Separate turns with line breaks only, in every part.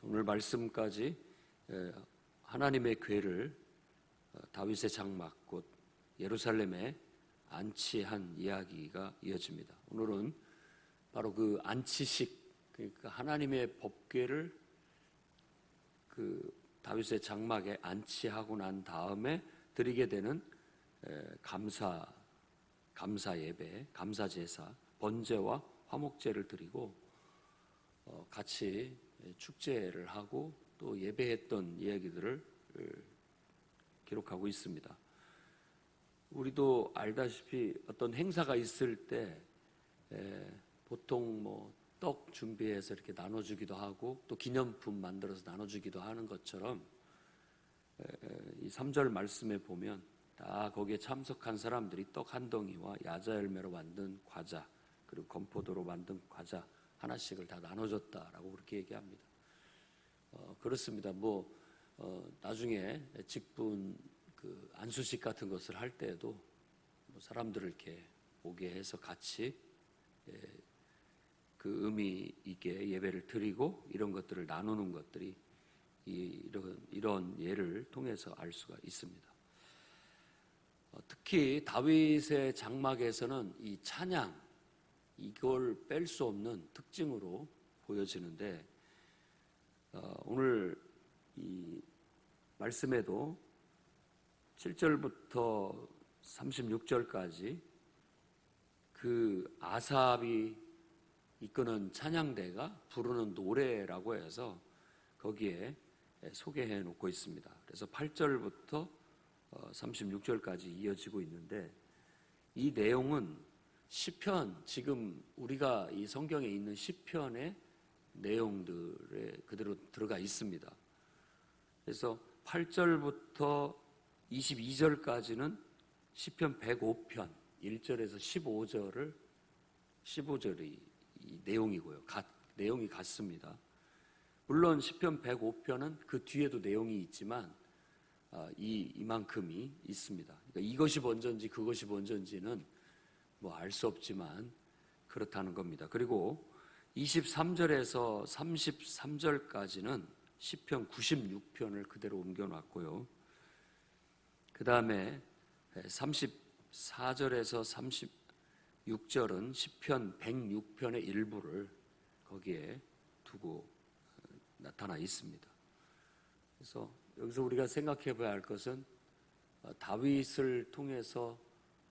오늘 말씀까지 하나님의 궤를 다윗의 장막 곧 예루살렘에 안치한 이야기가 이어집니다. 오늘은 바로 그 안치식, 그러니까 하나님의 법궤를 그 다윗의 장막에 안치하고 난 다음에 드리게 되는 감사 예배, 감사 제사, 번제와 화목제를 드리고 같이 축제를 하고 또 예배했던 이야기들을 기록하고 있습니다. 우리도 알다시피 어떤 행사가 있을 때 보통 떡 준비해서 이렇게 나눠주기도 하고 또 기념품 만들어서 나눠주기도 하는 것처럼 이 3절 말씀에 보면 다 거기에 참석한 사람들이 떡 한 덩이와 야자 열매로 만든 과자 그리고 건포도로 만든 과자 하나씩을 다 나눠줬다라고 그렇게 얘기합니다. 그렇습니다. 나중에 직분 그 안수식 같은 것을 할 때에도 사람들을 이렇게 오게 해서 같이 그 의미 있게 예배를 드리고 이런 것들을 나누는 것들이 이런 예를 통해서 알 수가 있습니다. 특히 다윗의 장막에서는 이 찬양 이걸 뺄 수 없는 특징으로 보여지는데 오늘 이 말씀에도 7절부터 36절까지 그 아삽이 이끄는 찬양대가 부르는 노래라고 해서 거기에 소개해 놓고 있습니다. 그래서 8절부터 36절까지 이어지고 있는데 이 내용은 시편, 지금 우리가 이 성경에 있는 시편의 내용들에 그대로 들어가 있습니다. 그래서 8절부터 22절까지는 시편 105편 1절에서 15절이 이 내용이고요. 내용이 같습니다. 물론 시편 105편은 그 뒤에도 내용이 있지만 이만큼이 있습니다. 그러니까 이것이 먼저인지 그것이 먼저인지는 알 수 없지만 그렇다는 겁니다. 그리고 23절에서 33절까지는 시편 96편을 그대로 옮겨놨고요. 그 다음에 34절에서 36절은 시편 106편의 일부를 거기에 두고 나타나 있습니다. 그래서 여기서 우리가 생각해 봐야 할 것은 다윗을 통해서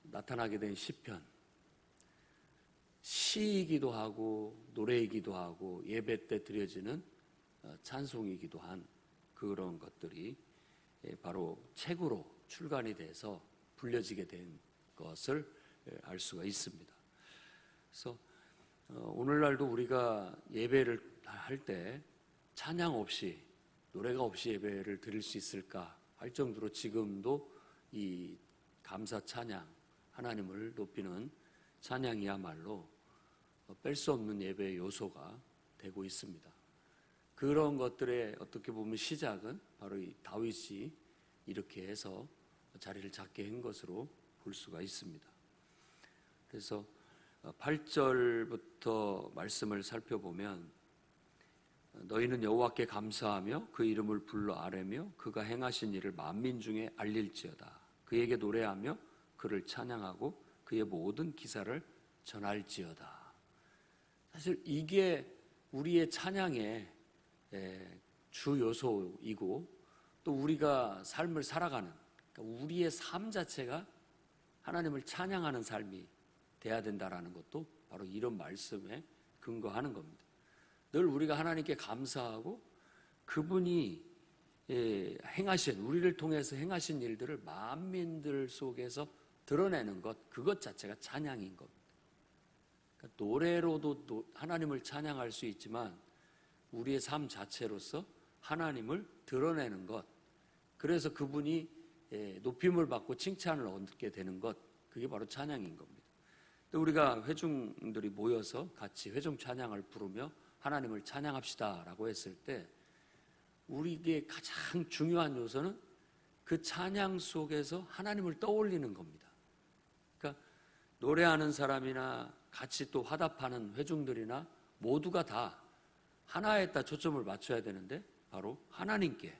나타나게 된 시편, 시이기도 하고 노래이기도 하고 예배 때 드려지는 찬송이기도 한 그런 것들이 바로 책으로 출간이 돼서 불려지게 된 것을 알 수가 있습니다. 그래서 오늘날도 우리가 예배를 할 때 찬양 없이 노래가 없이 예배를 드릴 수 있을까 할 정도로 지금도 이 감사 찬양, 하나님을 높이는 찬양이야말로 뺄 수 없는 예배의 요소가 되고 있습니다. 그런 것들의 어떻게 보면 시작은 바로 이 다윗이 이렇게 해서 자리를 잡게 한 것으로 볼 수가 있습니다. 그래서 8절부터 말씀을 살펴보면 너희는 여호와께 감사하며 그 이름을 불러 아뢰며 그가 행하신 일을 만민 중에 알릴지어다. 그에게 노래하며 그를 찬양하고 그의 모든 기사를 전할지어다. 사실 이게 우리의 찬양의 주 요소이고 또 우리가 삶을 살아가는 그러니까 우리의 삶 자체가 하나님을 찬양하는 삶이 돼야 된다라는 것도 바로 이런 말씀에 근거하는 겁니다. 늘 우리가 하나님께 감사하고 그분이 행하신 우리를 통해서 행하신 일들을 만민들 속에서 드러내는 것 그것 자체가 찬양인 겁니다. 그러니까 노래로도 하나님을 찬양할 수 있지만 우리의 삶 자체로서 하나님을 드러내는 것 그래서 그분이 높임을 받고 칭찬을 얻게 되는 것 그게 바로 찬양인 겁니다. 또 우리가 회중들이 모여서 같이 회중 찬양을 부르며 하나님을 찬양합시다라고 했을 때 우리에게 가장 중요한 요소는 그 찬양 속에서 하나님을 떠올리는 겁니다. 그러니까 노래하는 사람이나 같이 또 화답하는 회중들이나 모두가 다 하나에다 초점을 맞춰야 되는데 바로 하나님께,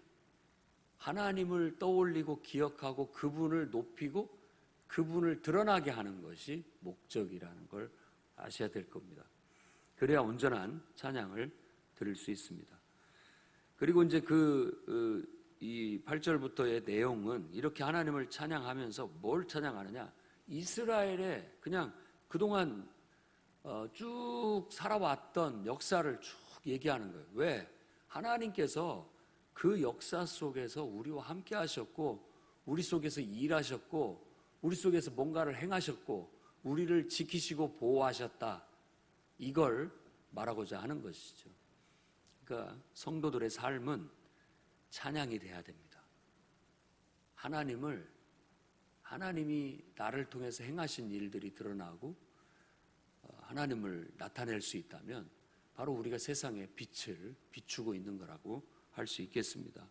하나님을 떠올리고 기억하고 그분을 높이고 그분을 드러나게 하는 것이 목적이라는 걸 아셔야 될 겁니다. 그래야 온전한 찬양을 드릴 수 있습니다. 그리고 이제 이 8절부터의 내용은 이렇게 하나님을 찬양하면서 뭘 찬양하느냐? 이스라엘의 그냥 그동안 쭉 살아왔던 역사를 쭉 얘기하는 거예요. 왜? 하나님께서 그 역사 속에서 우리와 함께 하셨고, 우리 속에서 일하셨고, 우리 속에서 뭔가를 행하셨고, 우리를 지키시고 보호하셨다. 이걸 말하고자 하는 것이죠. 그러니까 성도들의 삶은 찬양이 돼야 됩니다. 하나님이 나를 통해서 행하신 일들이 드러나고 하나님을 나타낼 수 있다면 바로 우리가 세상에 빛을 비추고 있는 거라고 할 수 있겠습니다.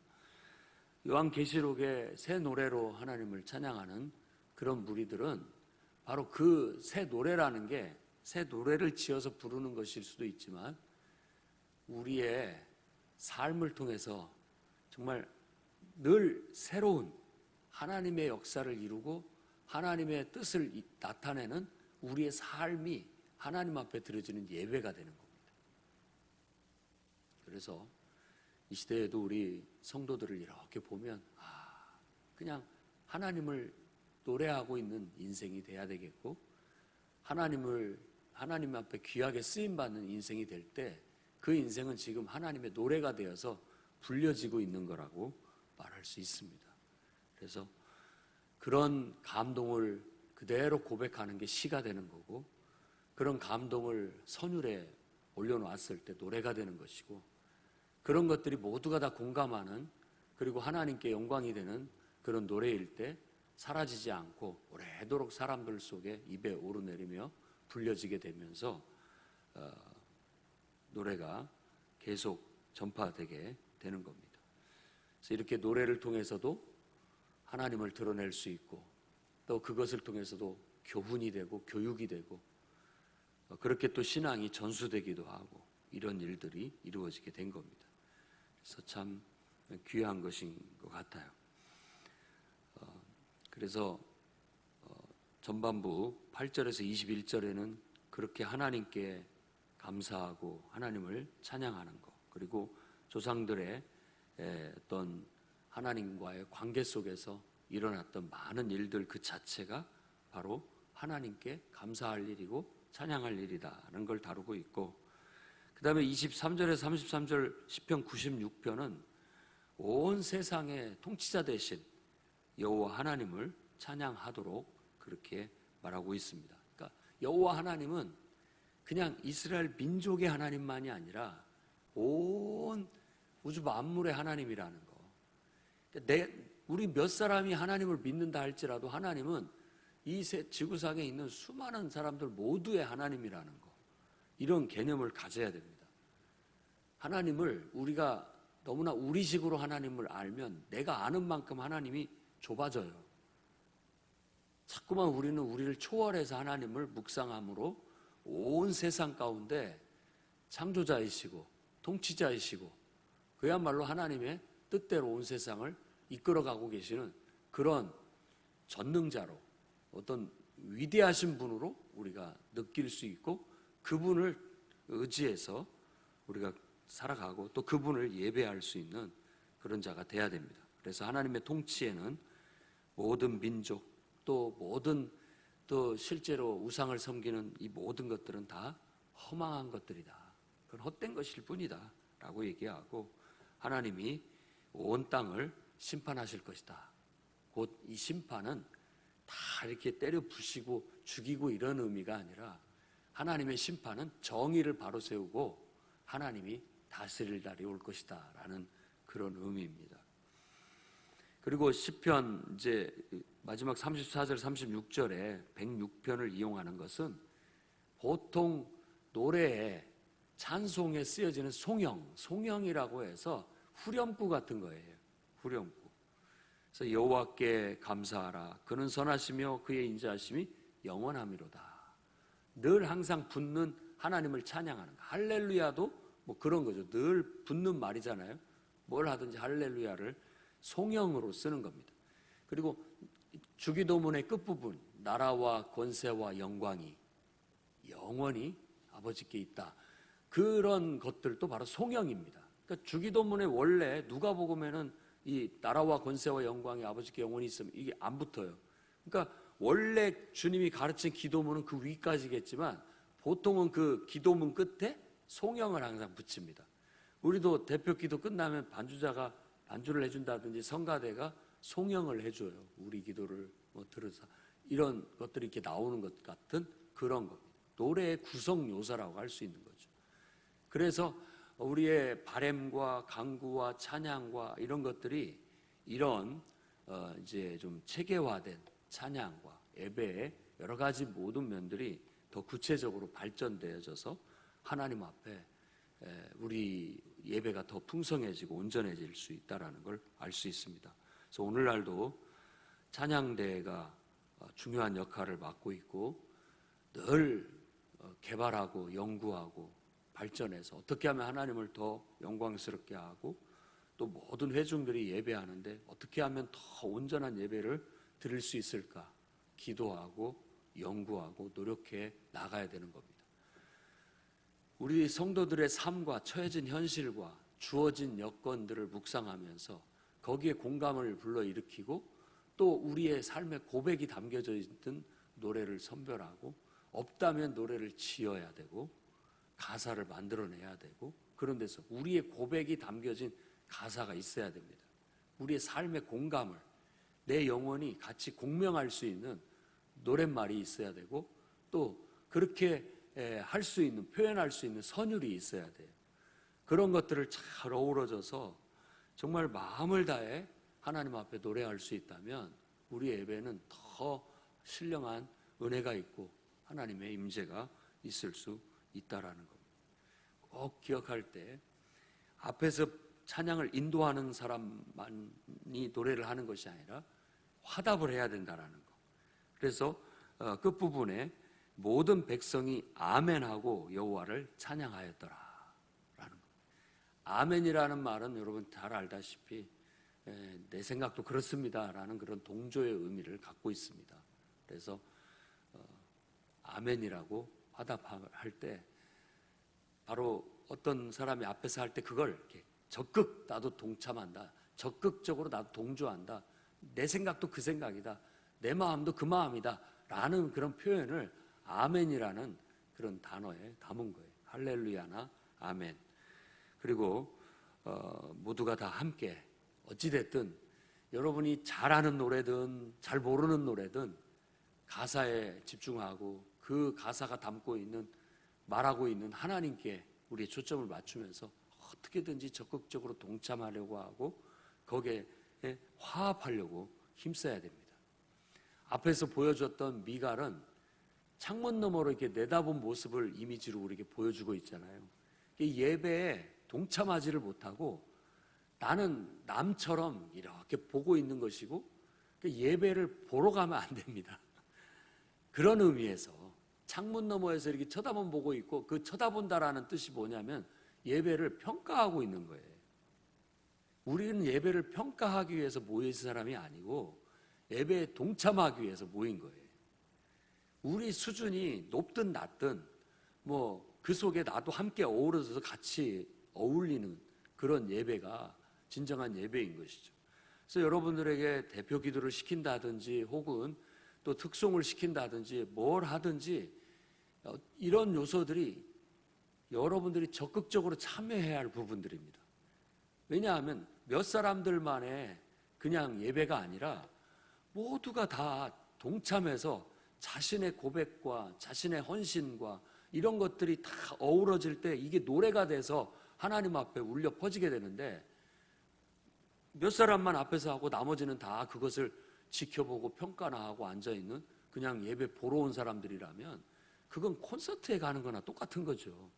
요한계시록의 새 노래로 하나님을 찬양하는 그런 무리들은 바로 그 새 노래라는 게 새 노래를 지어서 부르는 것일 수도 있지만 우리의 삶을 통해서 정말 늘 새로운 하나님의 역사를 이루고 하나님의 뜻을 나타내는 우리의 삶이 하나님 앞에 드려지는 예배가 되는 겁니다. 그래서 이 시대에도 우리 성도들을 이렇게 보면 그냥 하나님을 노래하고 있는 인생이 돼야 되겠고, 하나님 앞에 귀하게 쓰임받는 인생이 될 때 그 인생은 지금 하나님의 노래가 되어서 불려지고 있는 거라고 말할 수 있습니다. 그래서 그런 감동을 그대로 고백하는 게 시가 되는 거고, 그런 감동을 선율에 올려놓았을 때 노래가 되는 것이고, 그런 것들이 모두가 다 공감하는, 그리고 하나님께 영광이 되는 그런 노래일 때 사라지지 않고 오래도록 사람들 속에 입에 오르내리며 불려지게 되면서 노래가 계속 전파되게 되는 겁니다. 그래서 이렇게 노래를 통해서도 하나님을 드러낼 수 있고, 또 그것을 통해서도 교훈이 되고 교육이 되고, 그렇게 또 신앙이 전수되기도 하고, 이런 일들이 이루어지게 된 겁니다. 그래서 참 귀한 것인 것 같아요. 그래서 전반부 8절에서 21절에는 그렇게 하나님께 감사하고 하나님을 찬양하는 것, 그리고 조상들의 어떤 하나님과의 관계 속에서 일어났던 많은 일들 그 자체가 바로 하나님께 감사할 일이고 찬양할 일이다라는 걸 다루고 있고, 그 다음에 23절에서 33절 시편 96편은 온 세상의 통치자 되신 여호와 하나님을 찬양하도록 그렇게 말하고 있습니다. 그러니까 여호와 하나님은 그냥 이스라엘 민족의 하나님만이 아니라 온 우주 만물의 하나님이라는 거. 그러니까 우리 몇 사람이 하나님을 믿는다 할지라도 하나님은 이 지구상에 있는 수많은 사람들 모두의 하나님이라는 거. 이런 개념을 가져야 됩니다. 하나님을 우리가 너무나 우리식으로 하나님을 알면 내가 아는 만큼 하나님이 좁아져요. 자꾸만 우리를 초월해서 하나님을 묵상함으로 온 세상 가운데 창조자이시고 통치자이시고 그야말로 하나님의 뜻대로 온 세상을 이끌어가고 계시는 그런 전능자로, 어떤 위대하신 분으로 우리가 느낄 수 있고, 그분을 의지해서 우리가 살아가고 또 그분을 예배할 수 있는 그런 자가 돼야 됩니다. 그래서 하나님의 통치에는 모든 민족, 또 실제로 우상을 섬기는 이 모든 것들은 다 허망한 것들이다, 그건 헛된 것일 뿐이다 라고 얘기하고, 하나님이 온 땅을 심판하실 것이다. 곧 이 심판은 다 이렇게 때려 부시고 죽이고 이런 의미가 아니라, 하나님의 심판은 정의를 바로 세우고 하나님이 다스릴 날이 올 것이다 라는 그런 의미입니다. 그리고 시편 이제 마지막 34절 36절에 106편을 이용하는 것은 보통 노래에 찬송에 쓰여지는 송영이라고 해서 후렴구 같은 거예요. 후렴구. 그래서 여호와께 감사하라. 그는 선하시며 그의 인자하심이 영원함이로다. 늘 항상 붙는 하나님을 찬양하는 거. 할렐루야도 뭐 그런 거죠. 늘 붙는 말이잖아요. 뭘 하든지 할렐루야를 송영으로 쓰는 겁니다. 그리고 주기도문의 끝부분, 나라와 권세와 영광이 영원히 아버지께 있다. 그런 것들도 바로 송영입니다. 그러니까 주기도문에 원래 누가복음에는 이 나라와 권세와 영광이 아버지께 영원히 있으면 이게 안 붙어요. 그러니까 원래 주님이 가르친 기도문은 그 위까지겠지만 보통은 그 기도문 끝에 송영을 항상 붙입니다. 우리도 대표 기도 끝나면 반주자가 반주를 해준다든지 성가대가 송영을 해줘요. 우리 기도를 들어서 이런 것들이 이렇게 나오는 것 같은 그런 겁니다. 노래의 구성 요소라고 할 수 있는 거죠. 그래서 우리의 바램과 강구와 찬양과 이런 것들이 이런 이제 좀 체계화된 찬양과 예배의 여러 가지 모든 면들이 더 구체적으로 발전되어져서 하나님 앞에 우리 예배가 더 풍성해지고 온전해질 수 있다는 걸 알 수 있습니다. 그래서 오늘날도 찬양대가 중요한 역할을 맡고 있고 늘 개발하고 연구하고 발전해서 어떻게 하면 하나님을 더 영광스럽게 하고 또 모든 회중들이 예배하는데 어떻게 하면 더 온전한 예배를 드릴 수 있을까 기도하고 연구하고 노력해 나가야 되는 겁니다. 우리 성도들의 삶과 처해진 현실과 주어진 여건들을 묵상하면서 거기에 공감을 불러일으키고 또 우리의 삶의 고백이 담겨져 있는 노래를 선별하고 없다면 노래를 지어야 되고 가사를 만들어내야 되고 그런 데서 우리의 고백이 담겨진 가사가 있어야 됩니다. 우리의 삶의 공감을 내 영혼이 같이 공명할 수 있는 노랫말이 있어야 되고 또 그렇게 할 수 있는 표현할 수 있는 선율이 있어야 돼요. 그런 것들을 잘 어우러져서 정말 마음을 다해 하나님 앞에 노래할 수 있다면 우리의 예배는 더 신령한 은혜가 있고 하나님의 임재가 있을 수 있다라는 겁니다. 꼭 기억할 때 앞에서 찬양을 인도하는 사람만이 노래를 하는 것이 아니라 화답을 해야 된다라는 거. 그래서 끝부분에 모든 백성이 아멘하고 여호와를 찬양하였더라 라는 거. 아멘이라는 말은 여러분 잘 알다시피 내 생각도 그렇습니다 라는 그런 동조의 의미를 갖고 있습니다. 그래서 아멘이라고 화답할 때 바로 어떤 사람이 앞에서 할 때 그걸 이렇게 적극 나도 동참한다, 적극적으로 나도 동조한다, 내 생각도 그 생각이다, 내 마음도 그 마음이다 라는 그런 표현을 아멘이라는 그런 단어에 담은 거예요. 할렐루야나 아멘. 그리고 모두가 다 함께 어찌됐든 여러분이 잘하는 노래든 잘 모르는 노래든 가사에 집중하고 그 가사가 담고 있는 말하고 있는 하나님께 우리의 초점을 맞추면서 어떻게든지 적극적으로 동참하려고 하고 거기에 화합하려고 힘써야 됩니다. 앞에서 보여줬던 미갈은 창문 너머로 이렇게 내다본 모습을 이미지로 우리에게 보여주고 있잖아요. 예배에 동참하지를 못하고 나는 남처럼 이렇게 보고 있는 것이고 예배를 보러 가면 안 됩니다. 그런 의미에서 창문 너머에서 이렇게 쳐다만 보고 있고 그 쳐다본다라는 뜻이 뭐냐면 예배를 평가하고 있는 거예요. 우리는 예배를 평가하기 위해서 모인 사람이 아니고 예배에 동참하기 위해서 모인 거예요. 우리 수준이 높든 낮든 뭐 그 속에 나도 함께 어우러져서 같이 어울리는 그런 예배가 진정한 예배인 것이죠. 그래서 여러분들에게 대표 기도를 시킨다든지 혹은 또 특송을 시킨다든지 뭘 하든지 이런 요소들이 여러분들이 적극적으로 참여해야 할 부분들입니다. 왜냐하면 몇 사람들만의 그냥 예배가 아니라 모두가 다 동참해서 자신의 고백과 자신의 헌신과 이런 것들이 다 어우러질 때 이게 노래가 돼서 하나님 앞에 울려 퍼지게 되는데 몇 사람만 앞에서 하고 나머지는 다 그것을 지켜보고 평가나 하고 앉아있는 그냥 예배 보러 온 사람들이라면 그건 콘서트에 가는 거나 똑같은 거죠.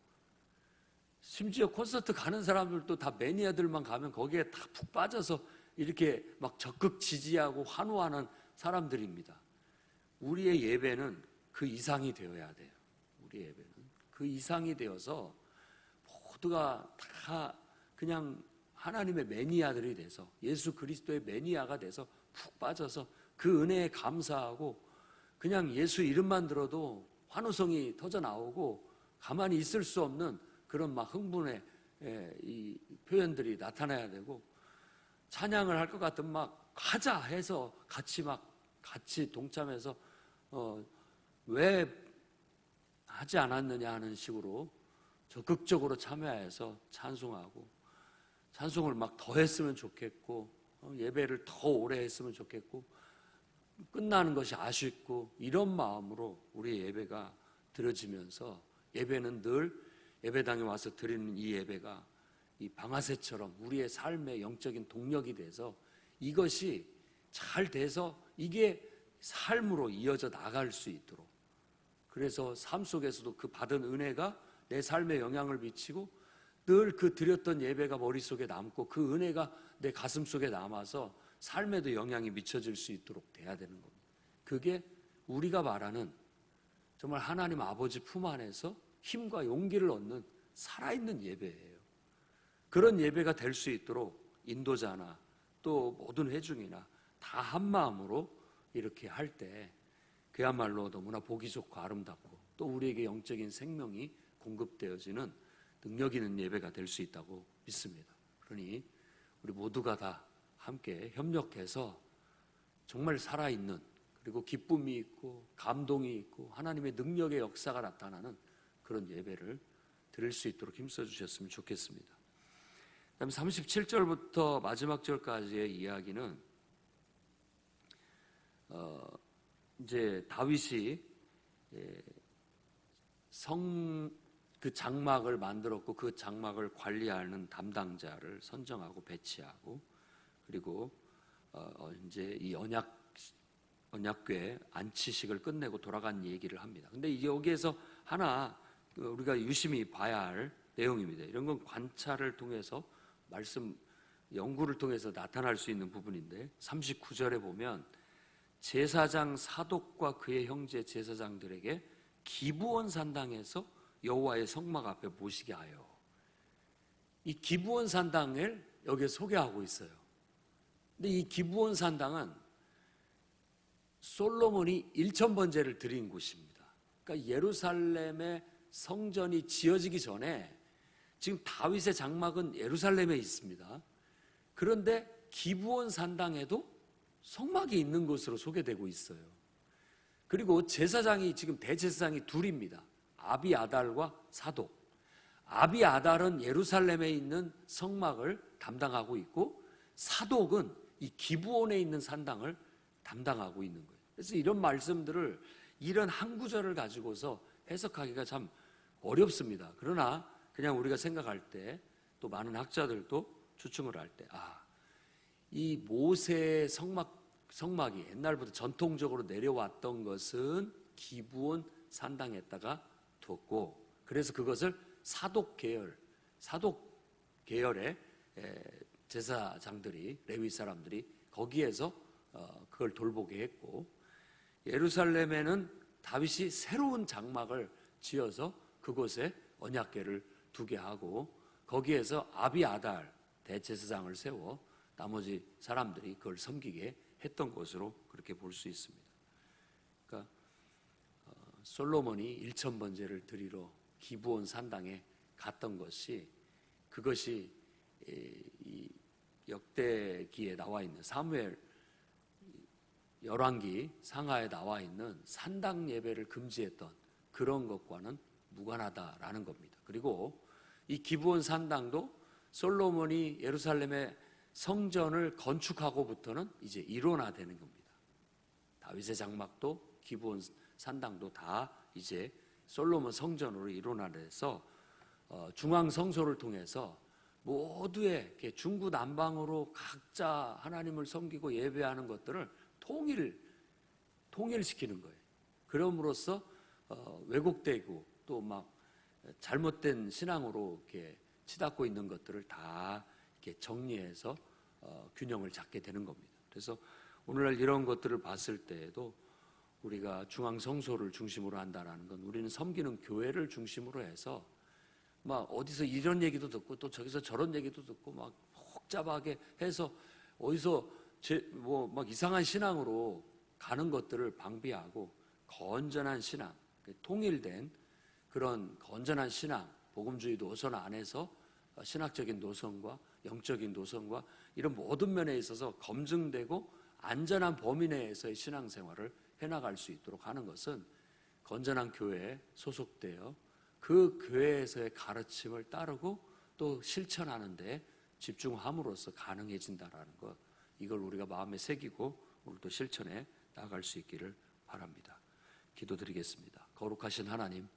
심지어 콘서트 가는 사람들도 다 매니아들만 가면 거기에 다 푹 빠져서 이렇게 막 적극 지지하고 환호하는 사람들입니다. 우리의 예배는 그 이상이 되어야 돼요. 우리의 예배는 그 이상이 되어서 모두가 다 그냥 하나님의 매니아들이 돼서 예수 그리스도의 매니아가 돼서 푹 빠져서 그 은혜에 감사하고 그냥 예수 이름만 들어도 환호성이 터져 나오고 가만히 있을 수 없는 그런 막 흥분의 이 표현들이 나타나야 되고, 찬양을 할 것 같으면 막 하자 해서 같이 동참해서 왜 하지 않았느냐 하는 식으로 적극적으로 참여해서 찬송하고, 찬송을 막 더 했으면 좋겠고, 예배를 더 오래 했으면 좋겠고, 끝나는 것이 아쉽고, 이런 마음으로 우리 예배가 드려지면서 예배는 늘 예배당에 와서 드리는 이 예배가 이 방아쇠처럼 우리의 삶의 영적인 동력이 돼서 이것이 잘 돼서 이게 삶으로 이어져 나갈 수 있도록, 그래서 삶 속에서도 그 받은 은혜가 내 삶에 영향을 미치고 늘 그 드렸던 예배가 머릿속에 남고 그 은혜가 내 가슴 속에 남아서 삶에도 영향이 미쳐질 수 있도록 돼야 되는 겁니다. 그게 우리가 말하는 정말 하나님 아버지 품 안에서 힘과 용기를 얻는 살아있는 예배예요. 그런 예배가 될 수 있도록 인도자나 또 모든 회중이나 다 한마음으로 이렇게 할 때 그야말로 너무나 보기 좋고 아름답고 또 우리에게 영적인 생명이 공급되어지는 능력 있는 예배가 될 수 있다고 믿습니다. 그러니 우리 모두가 다 함께 협력해서 정말 살아있는, 그리고 기쁨이 있고 감동이 있고 하나님의 능력의 역사가 나타나는 그런 예배를 드릴 수 있도록 힘써 주셨으면 좋겠습니다. 그다음 37절부터 마지막 절까지의 이야기는 이제 다윗이 그 장막을 만들었고 그 장막을 관리하는 담당자를 선정하고 배치하고, 그리고 이제 이 언약궤 안치식을 끝내고 돌아간 얘기를 합니다. 근데 여기에서 하나 우리가 유심히 봐야 할 내용입니다. 이런 건 관찰을 통해서 연구를 통해서 나타날 수 있는 부분인데, 39절에 보면 제사장 사독과 그의 형제 제사장들에게 기브온 산당에서 여호와의 성막 앞에 모시게 하여, 이 기브온 산당을 여기에 소개하고 있어요. 근데 이 기브온 산당은 솔로몬이 1000번제를 드린 곳입니다. 그러니까 예루살렘의 성전이 지어지기 전에 지금 다윗의 장막은 예루살렘에 있습니다. 그런데 기브온 산당에도 성막이 있는 것으로 소개되고 있어요. 그리고 제사장이 지금 대제사장이 둘입니다. 아비아달과 사독. 아비아달은 예루살렘에 있는 성막을 담당하고 있고 사독은 이 기브온에 있는 산당을 담당하고 있는 거예요. 그래서 이런 말씀들을, 이런 한 구절을 가지고서 해석하기가 참 어렵습니다. 그러나 그냥 우리가 생각할 때, 또 많은 학자들도 추측을 할 때, 이 모세의 성막이 옛날부터 전통적으로 내려왔던 것은 기브온 산당에다가 뒀고, 그래서 그것을 사독 계열의 제사장들이, 레위 사람들이 거기에서 그걸 돌보게 했고, 예루살렘에는 다윗이 새로운 장막을 지어서 그곳에 언약궤를 두게 하고 거기에서 아비아달 대제사장을 세워 나머지 사람들이 그걸 섬기게 했던 것으로 그렇게 볼 수 있습니다. 그러니까 솔로몬이 1000번제를 드리러 기브온 산당에 갔던 것이, 그것이 이 역대기에 나와 있는 사무엘 열왕기 상하에 나와 있는 산당 예배를 금지했던 그런 것과는 무관하다라는 겁니다. 그리고 이 기브온 산당도 솔로몬이 예루살렘의 성전을 건축하고부터는 이제 일원화되는 겁니다. 다윗의 장막도 기브온 산당도 다 이제 솔로몬 성전으로 일원화돼서 중앙 성소를 통해서 모두의 중구난방으로 각자 하나님을 섬기고 예배하는 것들을 통일시키는 거예요. 그럼으로써 왜곡되고 또 막 잘못된 신앙으로 이렇게 치닫고 있는 것들을 다 이렇게 정리해서 균형을 잡게 되는 겁니다. 그래서 오늘날 이런 것들을 봤을 때에도 우리가 중앙 성소를 중심으로 한다는 건 우리는 섬기는 교회를 중심으로 해서 막 어디서 이런 얘기도 듣고 또 저기서 저런 얘기도 듣고 막 복잡하게 해서 어디서 막 이상한 신앙으로 가는 것들을 방비하고 건전한 신앙, 통일된 그런 건전한 신앙, 복음주의 노선 안에서 신학적인 노선과 영적인 노선과 이런 모든 면에 있어서 검증되고 안전한 범위 내에서의 신앙생활을 해나갈 수 있도록 하는 것은 건전한 교회에 소속되어 그 교회에서의 가르침을 따르고 또 실천하는 데 집중함으로써 가능해진다라는 것, 이걸 우리가 마음에 새기고 오늘도 실천해 나갈 수 있기를 바랍니다. 기도드리겠습니다. 거룩하신 하나님,